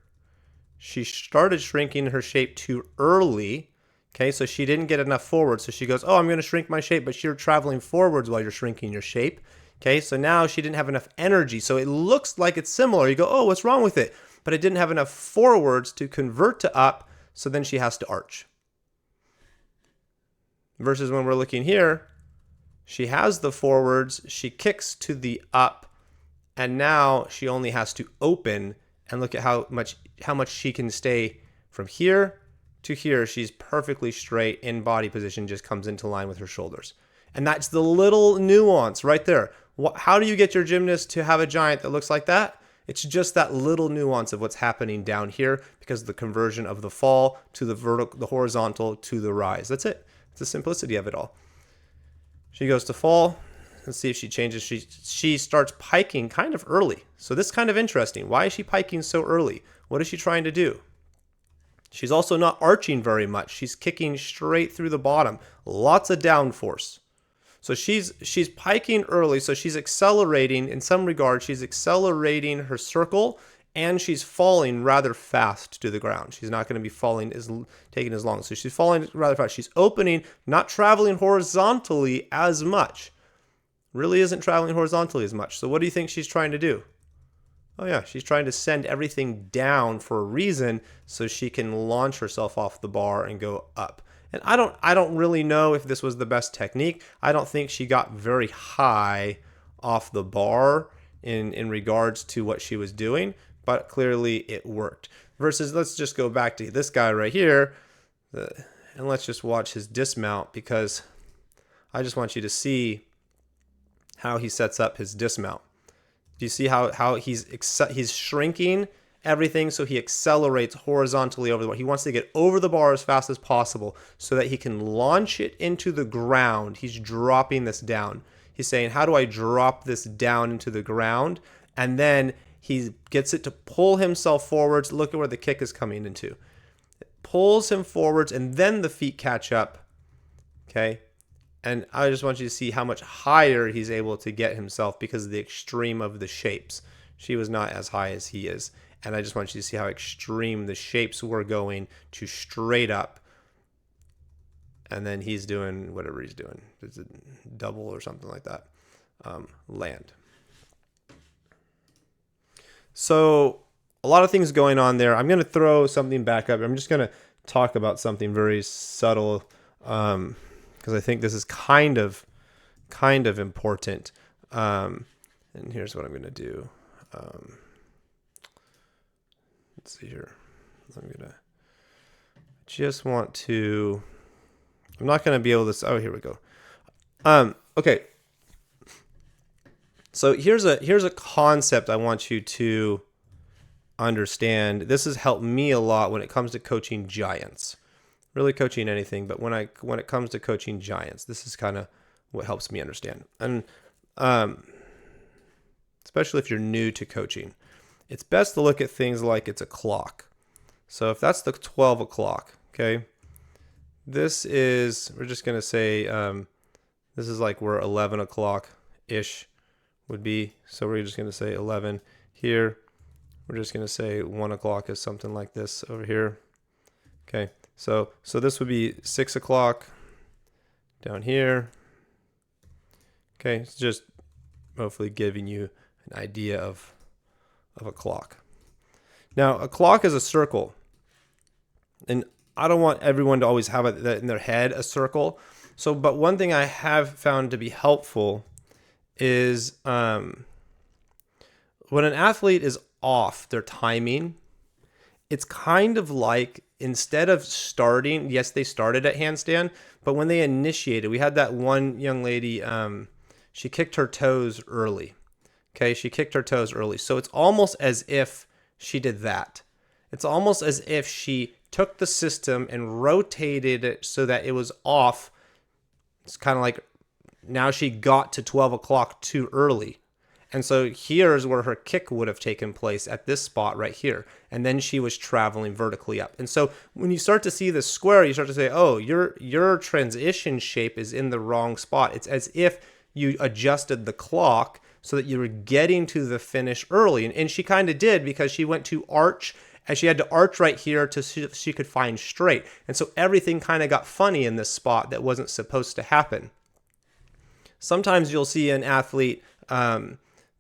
She started shrinking her shape too early. Okay, so she didn't get enough forward. So she goes, oh, I'm going to shrink my shape, but you're traveling forwards while you're shrinking your shape. Okay, so now she didn't have enough energy. So it looks like it's similar. You go, oh, what's wrong with it? But it didn't have enough forwards to convert to up. So then she has to arch. Versus when we're looking here, she has the forwards. She kicks to the up. And now she only has to open, and look at how much she can stay from here to here. She's perfectly straight in body position, just comes into line with her shoulders. And that's the little nuance right there. How do you get your gymnast to have a giant that looks like that? It's just that little nuance of what's happening down here because of the conversion of the fall to the vertical, the horizontal to the rise. That's it. It's the simplicity of it all. She goes to fall. Let's see if she changes. She starts piking kind of early. So this is kind of interesting. Why is she piking so early? What is she trying to do? She's also not arching very much. She's kicking straight through the bottom. Lots of downforce. So she's piking early. So she's accelerating in some regard. She's accelerating her circle and she's falling rather fast to the ground. She's not going to be taking as long. So she's falling rather fast. She's opening, not traveling horizontally as much. Really isn't traveling horizontally as much. So what do you think she's trying to do? Oh yeah, she's trying to send everything down for a reason so she can launch herself off the bar and go up. And I don't really know if this was the best technique. I don't think she got very high off the bar in regards to what she was doing, but clearly it worked. Versus, let's just go back to this guy right here, and let's just watch his dismount because I just want you to see how he sets up his dismount. Do you see how he's shrinking everything so he accelerates horizontally over the bar? He wants to get over the bar as fast as possible so that he can launch it into the ground. He's dropping this down. He's saying, how do I drop this down into the ground? And then he gets it to pull himself forwards. Look at where the kick is coming into. It pulls him forwards and then the feet catch up. Okay. And I just want you to see how much higher he's able to get himself because of the extreme of the shapes. She was not as high as he is. And I just want you to see how extreme the shapes were going to straight up. And then he's doing whatever he's doing. It's a double or something like that. Land. So a lot of things going on there. I'm going to throw something back up. I'm just going to talk about something very subtle. Because I think this is kind of important. And here's what I'm going to do. Let's see here. I'm not going to be able to. Oh, here we go. Okay. So here's a concept I want you to understand. This has helped me a lot when it comes to coaching giants. Really coaching anything, but when it comes to coaching giants, this is kind of what helps me understand. And especially if you're new to coaching, it's best to look at things like it's a clock. So if that's the 12 o'clock, okay, we're just going to say this is like where 11 o'clock-ish would be. So we're just going to say 11 here. we're just going to say 1 o'clock is something like this over here. Okay, so this would be 6 o'clock down here. Okay, it's just hopefully giving you an idea of a clock. Now, a clock is a circle, and I don't want everyone to always have it in their head, a circle. So, but one thing I have found to be helpful is when an athlete is off their timing, it's kind of like, instead of starting, yes, they started at handstand, but when they initiated, we had that one young lady, she kicked her toes early. Okay, she kicked her toes early. So it's almost as if she did that. It's almost as if she took the system and rotated it so that it was off. It's kind of like now she got to 12 o'clock too early. And so here's where her kick would have taken place, at this spot right here. And then she was traveling vertically up. And so when you start to see the square, you start to say, oh, your transition shape is in the wrong spot. It's as if you adjusted the clock so that you were getting to the finish early. And she kind of did, because she went to arch, and she had to arch right here to see if she could find straight. And so everything kind of got funny in this spot that wasn't supposed to happen. Sometimes you'll see an athlete,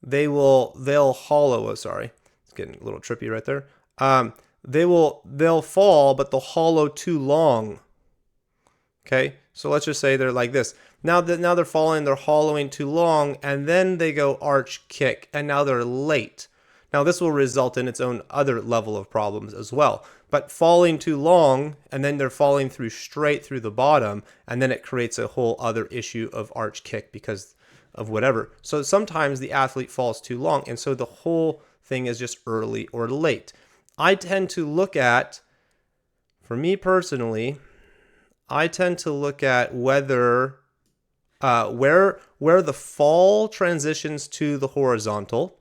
they'll hollow, sorry, it's getting a little trippy right there. They'll fall, but they'll hollow too long. Okay, so let's just say they're like this. Now they're falling, they're hollowing too long, and then they go arch kick, and now they're late. Now this will result in its own other level of problems as well. But falling too long, and then they're falling straight through the bottom, and then it creates a whole other issue of arch kick because of whatever. So sometimes the athlete falls too long, and so the whole thing is just early or late. I tend to look at, for me personally, I tend to look at whether where the fall transitions to the horizontal.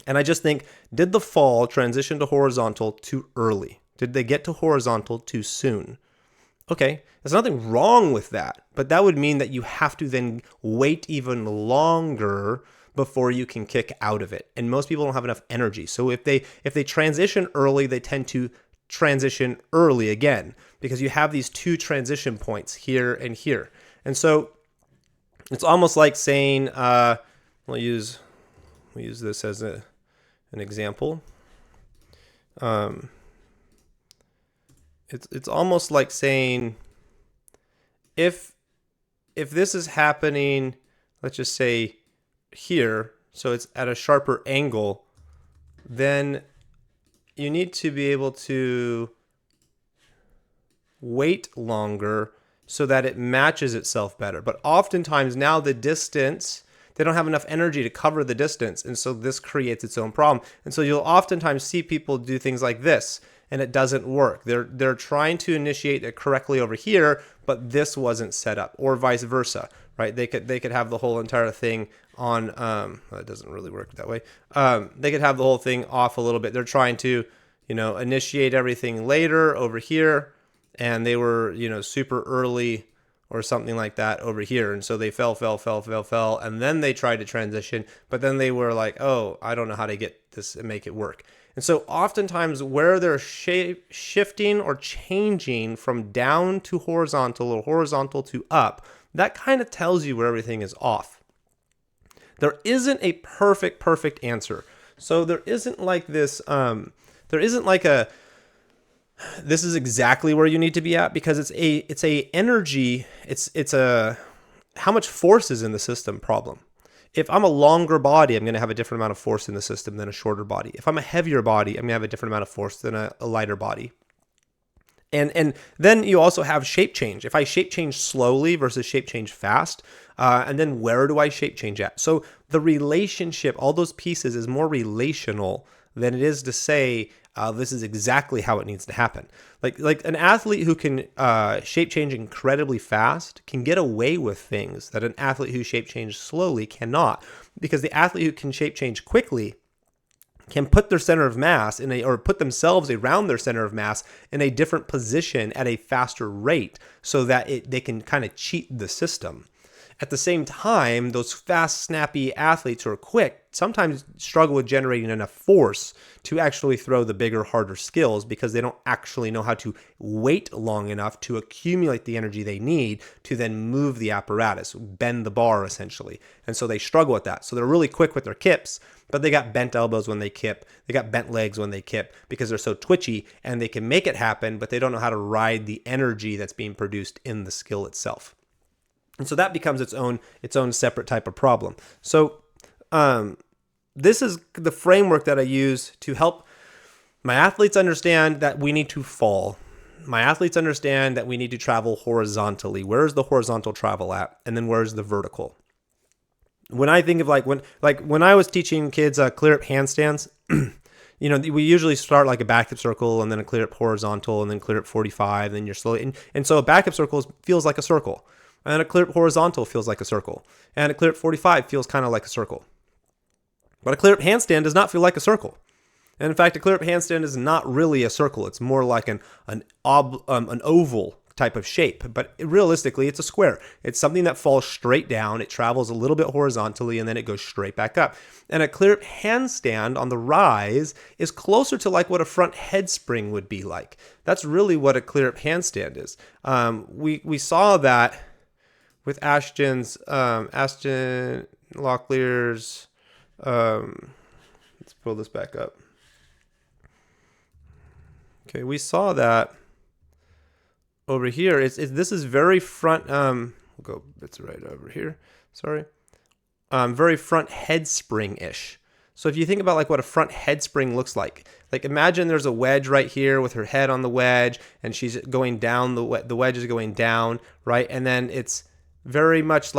And I just think, did the fall transition to horizontal too early? Did they get to horizontal too soon? Okay, there's nothing wrong with that, but that would mean that you have to then wait even longer before you can kick out of it. And most people don't have enough energy. So if they transition early, they tend to transition early again, because you have these two transition points here and here. And so it's almost like saying, we'll use this as an example. It's almost like saying, if this is happening, let's just say here, so it's at a sharper angle, then you need to be able to wait longer so that it matches itself better. But oftentimes now the distance, they don't have enough energy to cover the distance, and so this creates its own problem. And so you'll oftentimes see people do things like this, and it doesn't work. They're trying to initiate it correctly over here, but this wasn't set up, or vice versa, right? They could have the whole entire thing on. It doesn't really work that way. They could have the whole thing off a little bit. They're trying to, initiate everything later over here, and they were, super early or something like that over here. And so they fell, and then they tried to transition, but then they were like, oh, I don't know how to get this and make it work. And so oftentimes where they're shifting or changing from down to horizontal or horizontal to up, that kind of tells you where everything is off. There isn't a perfect answer. So there isn't like this, this is exactly where you need to be at, because it's a energy, it's a how much force is in the system problem. If I'm a longer body, I'm going to have a different amount of force in the system than a shorter body. If I'm a heavier body, I'm going to have a different amount of force than a lighter body. And then you also have shape change. If I shape change slowly versus shape change fast, and then where do I shape change at? So the relationship, all those pieces, is more relational than it is to say this is exactly how it needs to happen. Like an athlete who can shape change incredibly fast can get away with things that an athlete who shape change slowly cannot, because the athlete who can shape change quickly can put their center of mass or put themselves around their center of mass in a different position at a faster rate, so that they can kind of cheat the system. At the same time, those fast, snappy athletes who are quick sometimes struggle with generating enough force to actually throw the bigger, harder skills because they don't actually know how to wait long enough to accumulate the energy they need to then move the apparatus, bend the bar essentially. And so they struggle with that. So they're really quick with their kips, but they got bent elbows when they kip. They got bent legs when they kip because they're so twitchy, and they can make it happen, but they don't know how to ride the energy that's being produced in the skill itself. And so that becomes its own separate type of problem. So this is the framework that I use to help my athletes understand that we need to fall. My athletes understand that we need to travel horizontally. Where's the horizontal travel at? And then where's the vertical? When I think of when I was teaching kids clear up handstands, we usually start like a back hip circle and then a clear up horizontal and then clear up 45. And then you're slowly, and so a back hip circle feels like a circle. And a clear up horizontal feels like a circle. And a clear up 45 feels kind of like a circle. But a clear up handstand does not feel like a circle. And in fact, a clear up handstand is not really a circle. It's more like an oval type of shape. But realistically, it's a square. It's something that falls straight down. It travels a little bit horizontally, and then it goes straight back up. And a clear up handstand on the rise is closer to like what a front head spring would be like. That's really what a clear up handstand is. We saw that with Ashton Locklear's, let's pull this back up. Okay, we saw that over here. This is very front, it's right over here, sorry. Very front head spring-ish. So if you think about like what a front head spring looks like imagine there's a wedge right here with her head on the wedge, and she's going down, the wedge is going down, right? And then it's very much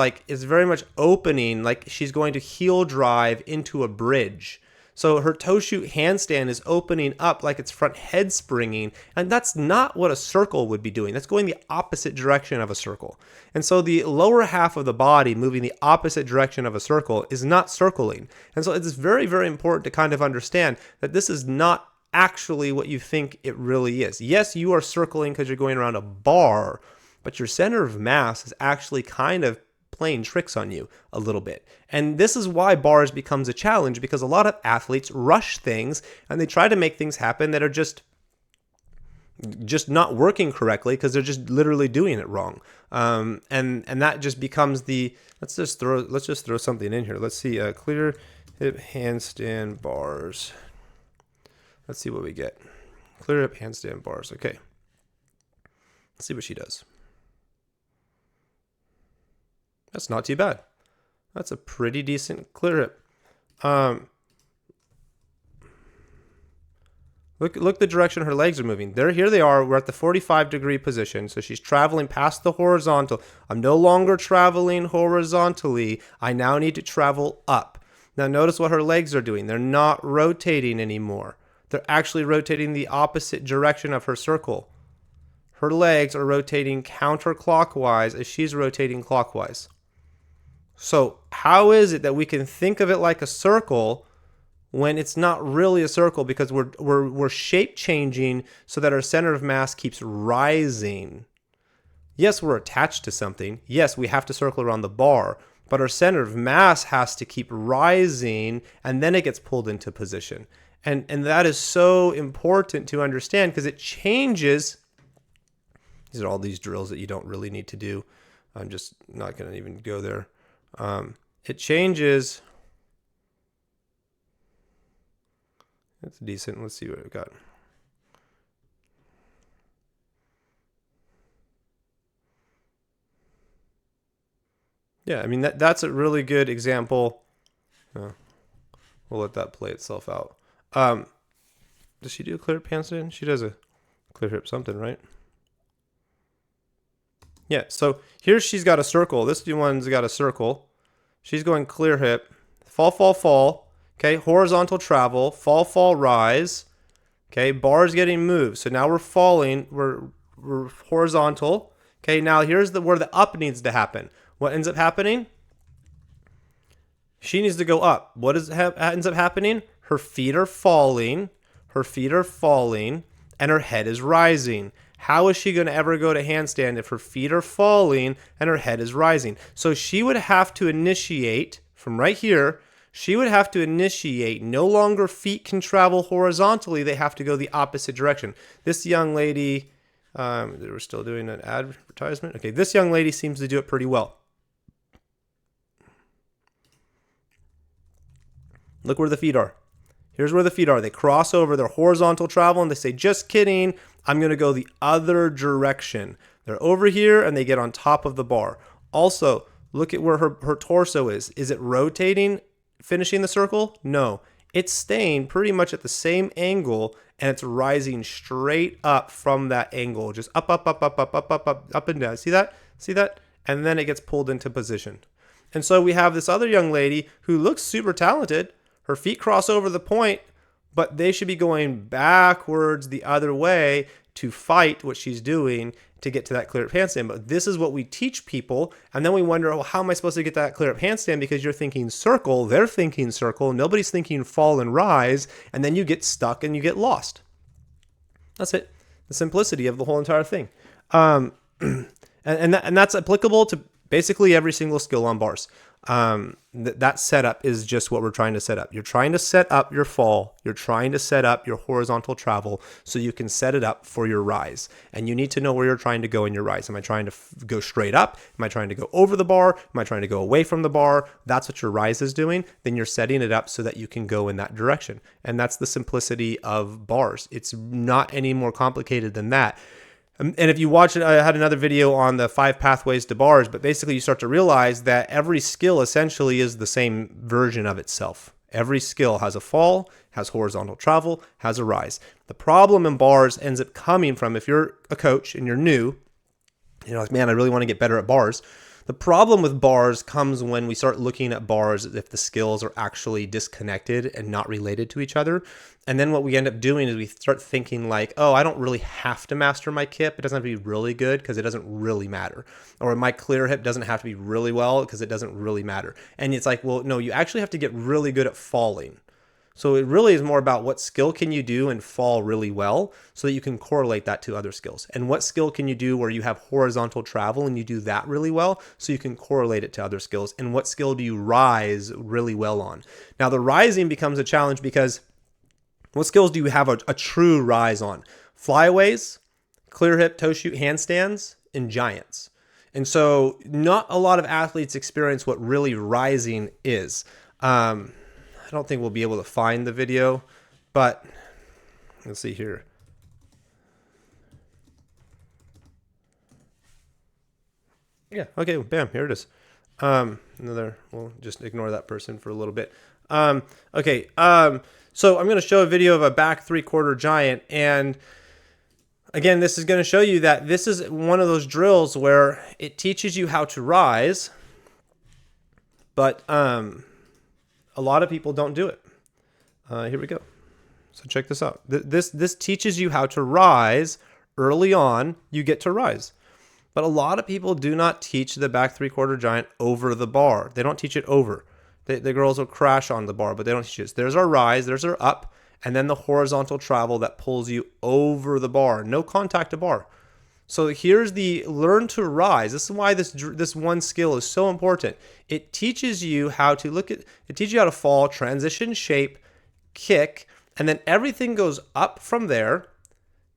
opening, like she's going to heel drive into a bridge. So her toe shoot handstand is opening up like it's front head springing, and that's not what a circle would be doing. That's going the opposite direction of a circle. And so the lower half of the body moving the opposite direction of a circle is not circling. And so it's very, very important to kind of understand that this is not actually what you think it really is. Yes, you are circling because you're going around a bar, but your center of mass is actually kind of playing tricks on you a little bit. And this is why bars becomes a challenge, because a lot of athletes rush things and they try to make things happen that are just not working correctly because they're just literally doing it wrong. And that just becomes let's just throw something in here. Let's see, clear hip handstand bars. Let's see what we get. Clear hip handstand bars. Okay. Let's see what she does. That's not too bad. That's a pretty decent clear hip. Look the direction her legs are moving. Here they are. We're at the 45-degree position. So she's traveling past the horizontal. I'm no longer traveling horizontally. I now need to travel up. Now notice what her legs are doing. They're not rotating anymore. They're actually rotating the opposite direction of her circle. Her legs are rotating counterclockwise as she's rotating clockwise. So how is it that we can think of it like a circle when it's not really a circle, because we're shape changing so that our center of mass keeps rising? Yes, we're attached to something. Yes, we have to circle around the bar, but our center of mass has to keep rising, and then it gets pulled into position. And that is so important to understand, because it changes. These are all these drills that you don't really need to do. I'm just not going to even go there. It changes. That's decent. Let's see what we've got. Yeah, I mean, that's a really good example. We'll let that play itself out. Does she do a clear hip handstand? She does a clear hip something, right? Yeah, so here she's got a circle. This one's got a circle. She's going clear hip, fall, fall, fall. Okay, horizontal travel, fall, fall, rise. Okay, bar's getting moved. So now we're falling, we're horizontal. Okay, now here's where the up needs to happen. What ends up happening? She needs to go up. What ends up happening? Her feet are falling, and her head is rising. How is she going to ever go to handstand if her feet are falling and her head is rising? So she would have to initiate from right here. She would have to initiate. No longer feet can travel horizontally. They have to go the opposite direction. This young lady, we're still doing an advertisement. Okay, this young lady seems to do it pretty well. Look where the feet are. Here's where the feet are. They cross over their horizontal travel and they say, just kidding, I'm going to go the other direction. They're over here and they get on top of the bar. Also, look at where her torso is. Is it rotating, finishing the circle? No. It's staying pretty much at the same angle and it's rising straight up from that angle. Just up, up, up, up, up, up, up, up, up and down. See that? See that? And then it gets pulled into position. And so we have this other young lady who looks super talented. Her feet cross over the point, but they should be going backwards the other way to fight what she's doing to get to that clear up handstand. But this is what we teach people. And then we wonder, well, how am I supposed to get that clear up handstand? Because you're thinking circle, they're thinking circle, nobody's thinking fall and rise. And then you get stuck and you get lost. That's it. The simplicity of the whole entire thing. And that's applicable to basically every single skill on bars. That setup is just what we're trying to set up. You're trying to set up your fall. You're trying to set up your horizontal travel so you can set it up for your rise. And you need to know where you're trying to go in your rise. Am I trying to go straight up? Am I trying to go over the bar? Am I trying to go away from the bar? That's what your rise is doing. Then you're setting it up so that you can go in that direction. And that's the simplicity of bars. It's not any more complicated than that. And if you watch it, I had another video on the 5 pathways to bars, but basically you start to realize that every skill essentially is the same version of itself. Every skill has a fall, has horizontal travel, has a rise. The problem in bars ends up coming from, if you're a coach and you're new, you're like, man, I really want to get better at bars. The problem with bars comes when we start looking at bars as if the skills are actually disconnected and not related to each other. And then what we end up doing is we start thinking like, oh, I don't really have to master my kip. It doesn't have to be really good because it doesn't really matter. Or my clear hip doesn't have to be really well because it doesn't really matter. And it's like, well, no, you actually have to get really good at falling. So it really is more about what skill can you do and fall really well so that you can correlate that to other skills. And what skill can you do where you have horizontal travel and you do that really well so you can correlate it to other skills. And what skill do you rise really well on? Now the rising becomes a challenge because what skills do you have a true rise on? Flyaways, clear hip, toe shoot, handstands, and giants. And so not a lot of athletes experience what really rising is. I don't think we'll be able to find the video, but let's see here. Yeah, okay, bam, here it is. We'll just ignore that person for a little bit. So I'm going to show a video of a back 3/4 giant, and again, this is going to show you that this is one of those drills where it teaches you how to rise, but a lot of people don't do it. Here we go. So check this out. This teaches you how to rise early on. You get to rise. But a lot of people do not teach the back 3/4 giant over the bar. They don't teach it over. The girls will crash on the bar, but they don't teach it. There's our rise, there's our up, and then the horizontal travel that pulls you over the bar. No contact to bar. So here's the learn to rise. This is why this one skill is so important. It teaches you how to it teaches you how to fall, transition shape, kick, and then everything goes up from there.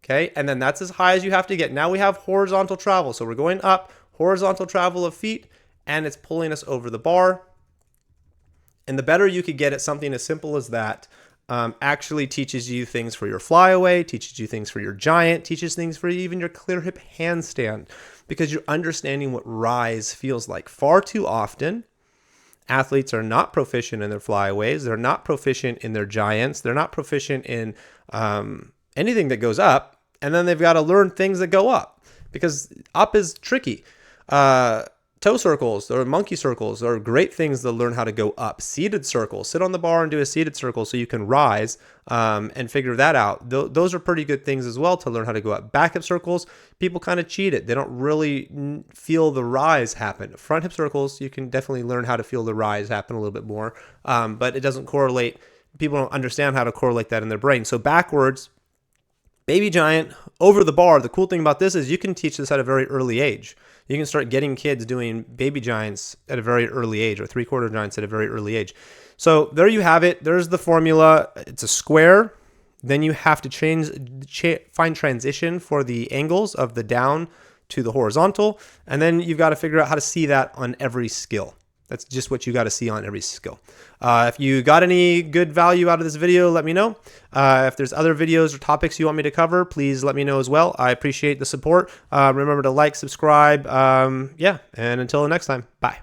Okay, and then that's as high as you have to get. Now we have horizontal travel. So we're going up, horizontal travel of feet, and it's pulling us over the bar. And the better you could get at something as simple as that, actually teaches you things for your flyaway, teaches you things for your giant, teaches things for even your clear hip handstand, because you're understanding what rise feels like. Far too often, athletes are not proficient in their flyaways. They're not proficient in their giants. They're not proficient in anything that goes up. And then they've got to learn things that go up because up is tricky. Toe circles or monkey circles are great things to learn how to go up. Seated circles, sit on the bar and do a seated circle so you can rise and figure that out. Those are pretty good things as well to learn how to go up. Back hip circles, people kind of cheat it. They don't really feel the rise happen. Front hip circles, you can definitely learn how to feel the rise happen a little bit more, but it doesn't correlate. People don't understand how to correlate that in their brain. So backwards Baby giant over the bar. The cool thing about this is you can teach this at a very early age. You can start getting kids doing baby giants at a very early age, or 3/4 giants at a very early age. So there you have it. There's the formula. It's a square. Then you have to find transition for the angles of the down to the horizontal. And then you've got to figure out how to see that on every skill. That's just what you got to see on every skill. If you got any good value out of this video, let me know. If there's other videos or topics you want me to cover, please let me know as well. I appreciate the support. Remember to like, subscribe. Yeah, and until next time, bye.